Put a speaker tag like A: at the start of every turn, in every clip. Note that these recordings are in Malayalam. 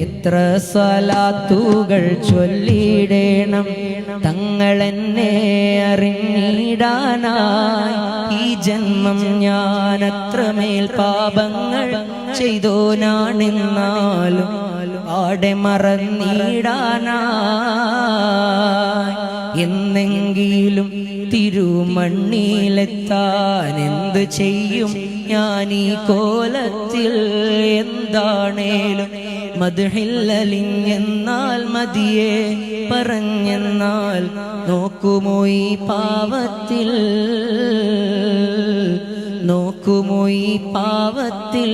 A: എത്ര സ്വലാത്തുകൾ ചൊല്ലിടേണം തങ്ങളെന്നെ അറിഞ്ഞിടാനായി. ഈ ജന്മം ഞാൻ അത്രമേൽ പാപങ്ങൾ ചെയ്തോനാണെന്നാലും ആടെ മറന്നിടാനായി. എന്നെങ്കിലും തിരുമണ്ണിലെത്താൻ എന്ത് ചെയ്യും ഞാൻ ഈ കോലത്തിൽ? എന്താണേലും മദ്ഹില്ലലിഞ്ഞെന്നാൽ മതിയെ പറഞ്ഞെന്നാൽ നോക്കുമോ ഈ പാവത്തിൽ, നോക്കുമോ ഈ പാവത്തിൽ,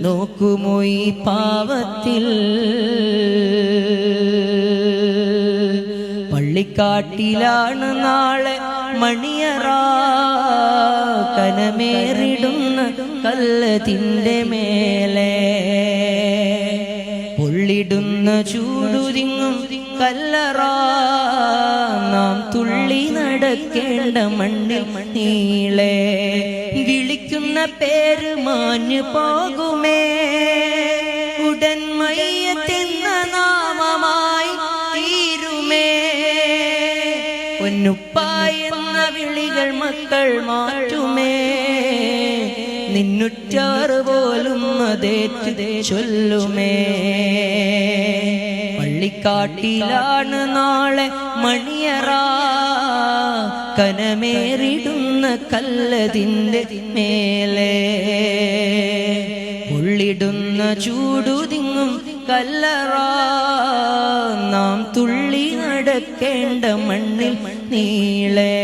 A: നോക്കുമോ ഈ പാവത്തിൽ. പള്ളിക്കാട്ടിലാണ് നാളെ മണിയറ, കനമേറിടുന്ന കല്ലതിൻ്റെ മേലെ പൊള്ളിടുന്ന ചൂടുരിങ്ങും കല്ലറ. നാം തുള്ളി നടക്കേണ്ട മണ്ണിൽ നീളെ വിളിക്കുന്ന പേര് മാഞ്ഞു പോകുമേ. ഉടൻ മയ്യത്തെന്ന നാമമായി തീരുമേ. പൊന്നുപ്പ എന്ന വിളികൾ മക്കൾ മാറ്റുമേ. നിന്നുറ്റാർ പോലും അതേറ്റ് ചൊല്ലുമേ. പള്ളിക്കാട്ടിലാണ് നാളെ മണിയറ, കനമേറിടുന്ന കല്ലതിൻ്റെ മേലെ പൊള്ളിടുന്ന ചൂടുതിങ്ങും കല്ലറ. നാം തുള്ളി നടക്കേണ്ട മണ്ണിൽ നീളെ.